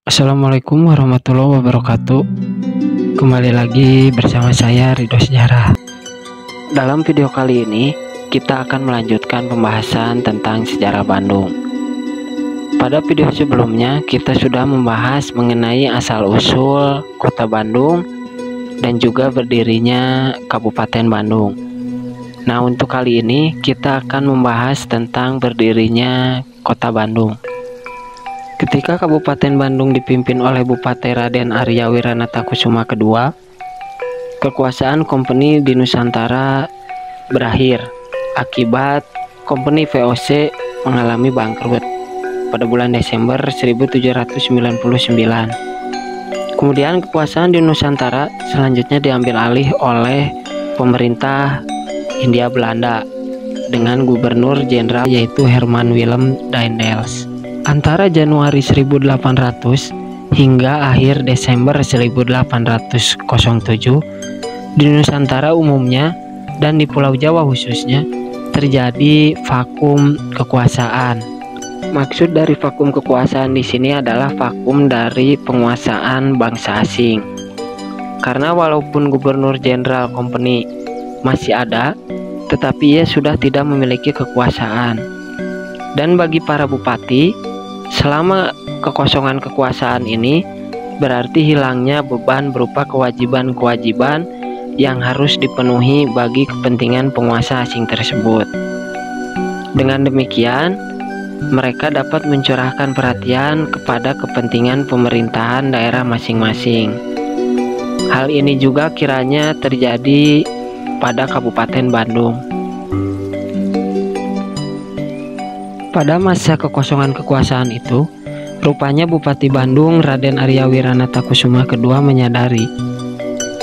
Assalamualaikum warahmatullahi wabarakatuh. Kembali lagi bersama saya Ridho Sejarah. Dalam video kali ini kita akan melanjutkan pembahasan tentang sejarah Bandung. Pada video sebelumnya kita sudah membahas mengenai asal-usul kota Bandung dan juga berdirinya Kabupaten Bandung. Nah, untuk kali ini kita akan membahas tentang berdirinya kota Bandung. Ketika Kabupaten Bandung dipimpin oleh Bupati Raden Arya Wiranatakusuma II, kekuasaan kompeni di Nusantara berakhir akibat kompeni VOC mengalami bangkrut pada bulan Desember 1799. Kemudian kekuasaan di Nusantara selanjutnya diambil alih oleh pemerintah Hindia Belanda dengan gubernur jenderal yaitu Herman Willem Daendels. Antara Januari 1800 hingga akhir Desember 1807 di Nusantara umumnya dan di Pulau Jawa khususnya terjadi vakum kekuasaan. Maksud dari vakum kekuasaan di sini adalah vakum dari penguasaan bangsa asing. Karena walaupun gubernur jenderal kompeni masih ada, tetapi ia sudah tidak memiliki kekuasaan. Dan bagi para bupati, selama kekosongan kekuasaan ini berarti hilangnya beban berupa kewajiban-kewajiban yang harus dipenuhi bagi kepentingan penguasa asing tersebut. Dengan demikian, mereka dapat mencurahkan perhatian kepada kepentingan pemerintahan daerah masing-masing. Hal ini juga kiranya terjadi pada Kabupaten Bandung. Pada masa kekosongan kekuasaan itu, rupanya Bupati Bandung Raden Arya Wiranatakusuma II menyadari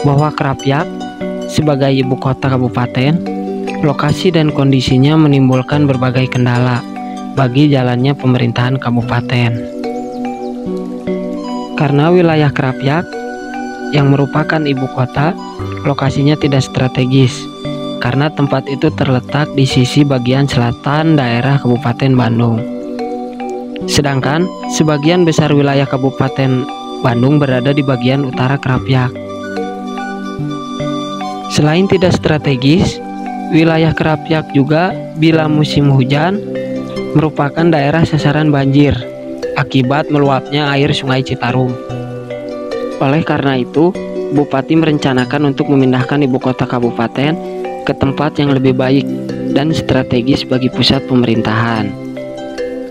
bahwa Krapyak sebagai ibu kota kabupaten, lokasi dan kondisinya menimbulkan berbagai kendala bagi jalannya pemerintahan kabupaten. Karena wilayah Krapyak yang merupakan ibu kota, lokasinya tidak strategis. Karena tempat itu terletak di sisi bagian selatan daerah Kabupaten Bandung. Sedangkan sebagian besar wilayah Kabupaten Bandung berada di bagian utara Krapyak. Selain tidak strategis, wilayah Krapyak juga bila musim hujan merupakan daerah sasaran banjir akibat meluapnya air Sungai Citarum. Oleh karena itu, Bupati merencanakan untuk memindahkan ibu kota kabupaten ke tempat yang lebih baik dan strategis bagi pusat pemerintahan.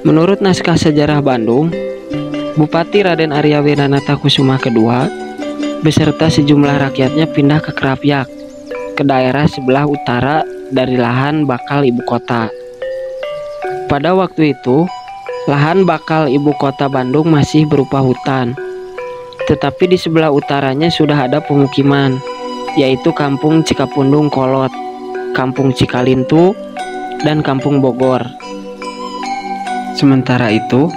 Menurut naskah sejarah Bandung, Bupati Raden Arya Wiranatakusuma II beserta sejumlah rakyatnya pindah ke Krapyak, ke daerah sebelah utara dari lahan bakal ibu kota. Pada waktu itu, lahan bakal ibu kota Bandung masih berupa hutan, tetapi di sebelah utaranya sudah ada pemukiman, yaitu Kampung Cikapundung Kolot, Kampung Cikalintu, dan Kampung Bogor. Sementara itu,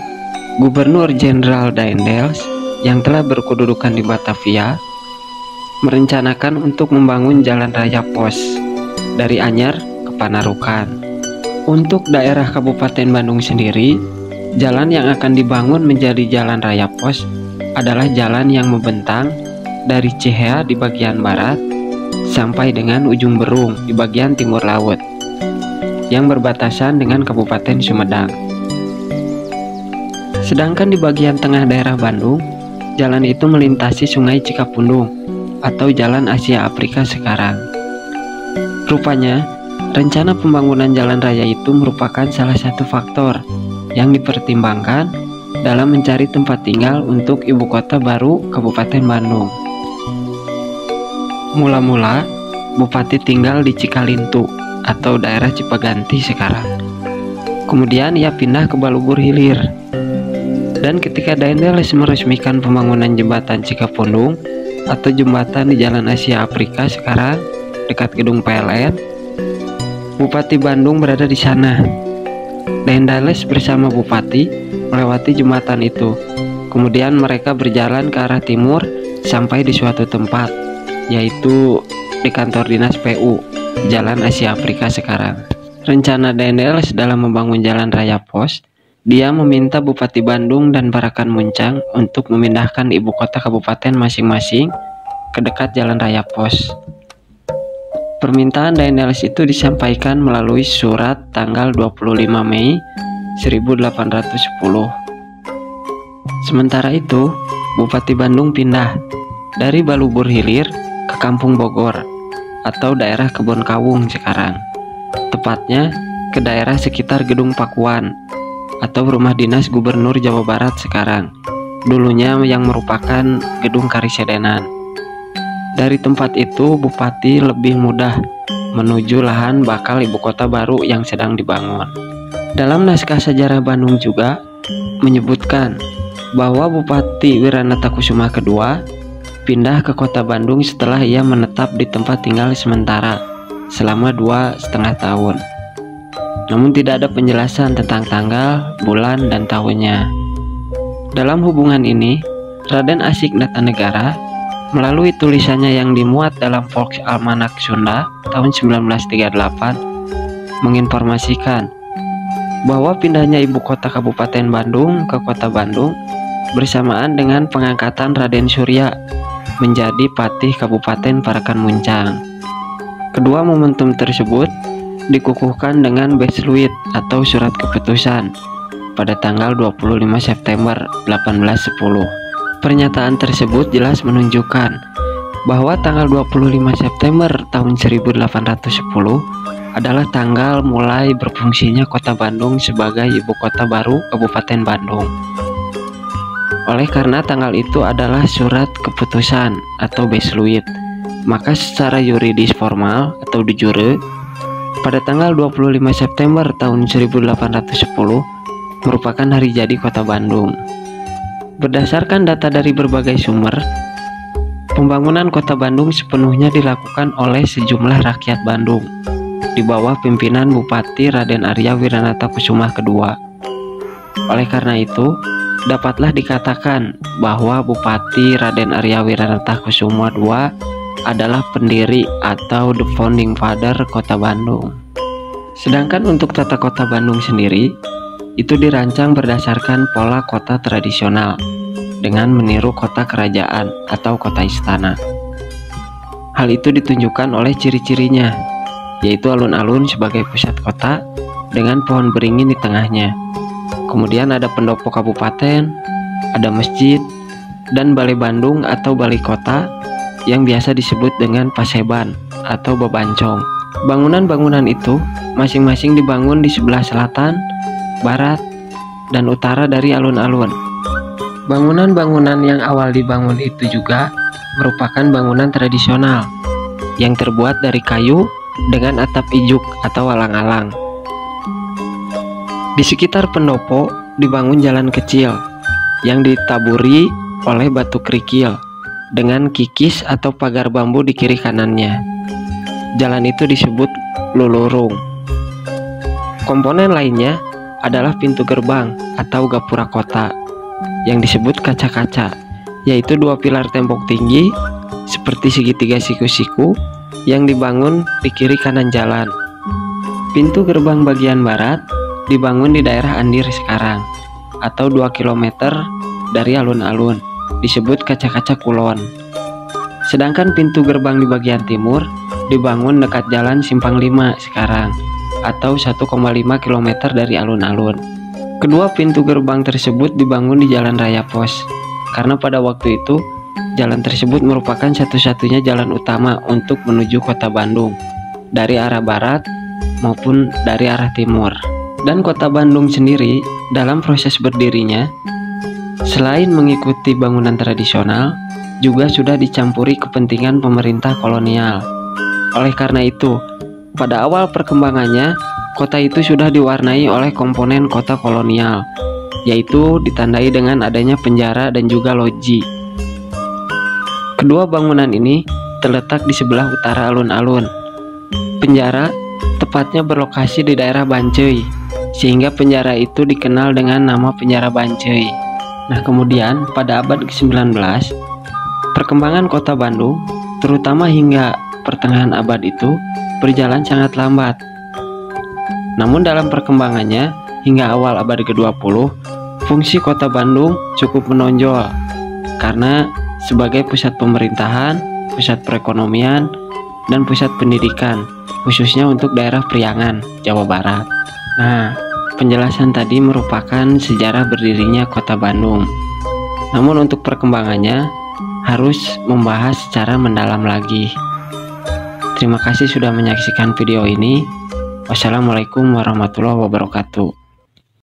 Gubernur Jenderal Daendels yang telah berkedudukan di Batavia merencanakan untuk membangun jalan raya pos dari Anyar ke Panarukan. Untuk daerah Kabupaten Bandung sendiri, jalan yang akan dibangun menjadi jalan raya pos adalah jalan yang membentang dari Cihea di bagian barat sampai dengan ujung Berung di bagian timur laut yang berbatasan dengan Kabupaten Sumedang. Sedangkan di bagian tengah daerah Bandung, jalan itu melintasi Sungai Cikapundung atau Jalan Asia Afrika sekarang. Rupanya, rencana pembangunan jalan raya itu merupakan salah satu faktor yang dipertimbangkan dalam mencari tempat tinggal untuk ibu kota baru Kabupaten Bandung. Mula-mula, Bupati tinggal di Cikalintu atau daerah Cipaganti sekarang. Kemudian ia pindah ke Balubur Hilir. Dan ketika Daendels meresmikan pembangunan jembatan Cikapundung atau jembatan di Jalan Asia Afrika sekarang dekat gedung PLN, Bupati Bandung berada di sana. Daendels bersama Bupati melewati jembatan itu. Kemudian mereka berjalan ke arah timur sampai di suatu tempat, yaitu di kantor dinas PU Jalan Asia Afrika sekarang. Rencana Daendels dalam membangun jalan raya pos Dia meminta Bupati Bandung dan Parakan Muncang untuk memindahkan ibu kota kabupaten masing-masing ke dekat Jalan Raya Pos. Permintaan Daendels itu disampaikan melalui surat tanggal 25 Mei 1810. Sementara itu, Bupati Bandung pindah dari Balubur Hilir ke Kampung Bogor atau daerah Kebon Kawung sekarang, tepatnya ke daerah sekitar Gedung Pakuan atau Rumah Dinas Gubernur Jawa Barat sekarang, dulunya yang merupakan Gedung Karisedenan. Dari tempat itu, Bupati lebih mudah menuju lahan bakal ibu kota baru yang sedang dibangun. Dalam naskah sejarah Bandung juga menyebutkan bahwa Bupati Wiranata Kusuma II pindah ke kota Bandung setelah ia menetap di tempat tinggal sementara selama 2,5 tahun. Namun tidak ada penjelasan tentang tanggal, bulan, dan tahunnya. Dalam hubungan ini, Raden Asyik Datanegara melalui tulisannya yang dimuat dalam Volksalmanak Sunda tahun 1938 menginformasikan bahwa pindahnya ibu kota Kabupaten Bandung ke kota Bandung bersamaan dengan pengangkatan Raden Surya menjadi Patih Kabupaten Parakan Muncang. Kedua momentum tersebut dikukuhkan dengan Besluit atau surat keputusan pada tanggal 25 September 1810. Pernyataan tersebut jelas menunjukkan bahwa tanggal 25 September tahun 1810 adalah tanggal mulai berfungsinya kota Bandung sebagai ibu kota baru Kabupaten Bandung. Oleh karena tanggal itu adalah surat keputusan atau Besluit, maka secara yuridis formal atau de jure, pada tanggal 25 September tahun 1810 merupakan hari jadi kota Bandung. Berdasarkan data dari berbagai sumber, pembangunan kota Bandung sepenuhnya dilakukan oleh sejumlah rakyat Bandung di bawah pimpinan Bupati Raden Arya Wiranata Kusuma II. Oleh karena itu, dapatlah dikatakan bahwa Bupati Raden Arya Wiranata Kusuma II adalah pendiri atau the founding father kota Bandung. Sedangkan untuk tata kota Bandung sendiri, itu dirancang berdasarkan pola kota tradisional dengan meniru kota kerajaan atau kota istana. Hal itu ditunjukkan oleh ciri-cirinya, yaitu alun-alun sebagai pusat kota dengan pohon beringin di tengahnya. Kemudian ada pendopo kabupaten, ada masjid, dan balai Bandung atau balai kota yang biasa disebut dengan paseban atau bebancong. Bangunan-bangunan itu masing-masing dibangun di sebelah selatan, barat, dan utara dari alun-alun. Bangunan-bangunan yang awal dibangun itu juga merupakan bangunan tradisional yang terbuat dari kayu dengan atap ijuk atau alang-alang. Di sekitar pendopo dibangun jalan kecil yang ditaburi oleh batu kerikil dengan kikis atau pagar bambu di kiri kanannya. Jalan itu disebut lulurung. Komponen lainnya adalah pintu gerbang atau gapura kota yang disebut kaca-kaca, yaitu dua pilar tembok tinggi seperti segitiga siku-siku yang dibangun di kiri kanan jalan. Pintu gerbang bagian barat dibangun di daerah Andir sekarang atau 2 km dari alun-alun, disebut kaca-kaca kulon. Sedangkan pintu gerbang di bagian timur dibangun dekat jalan Simpang 5 sekarang atau 1,5 km dari alun-alun. Kedua pintu gerbang tersebut dibangun di Jalan Raya Pos karena pada waktu itu jalan tersebut merupakan satu-satunya jalan utama untuk menuju kota Bandung dari arah barat maupun dari arah timur. Dan kota Bandung sendiri dalam proses berdirinya selain mengikuti bangunan tradisional juga sudah dicampuri kepentingan pemerintah kolonial. Oleh karena itu, pada awal perkembangannya, kota itu sudah diwarnai oleh komponen kota kolonial, yaitu ditandai dengan adanya penjara dan juga loji. Kedua bangunan ini terletak di sebelah utara alun-alun. Penjara tepatnya berlokasi di daerah Banceuy, sehingga penjara itu dikenal dengan nama penjara Banceuy. Nah, kemudian pada abad ke-19, perkembangan kota Bandung, terutama hingga pertengahan abad itu, berjalan sangat lambat. Namun dalam perkembangannya, hingga awal abad ke-20, fungsi kota Bandung cukup menonjol karena sebagai pusat pemerintahan, pusat perekonomian, dan pusat pendidikan, khususnya untuk daerah Priangan, Jawa Barat. Nah, penjelasan tadi merupakan sejarah berdirinya kota Bandung. Namun untuk perkembangannya harus membahas secara mendalam lagi. Terima kasih sudah menyaksikan video ini. Wassalamualaikum warahmatullahi wabarakatuh.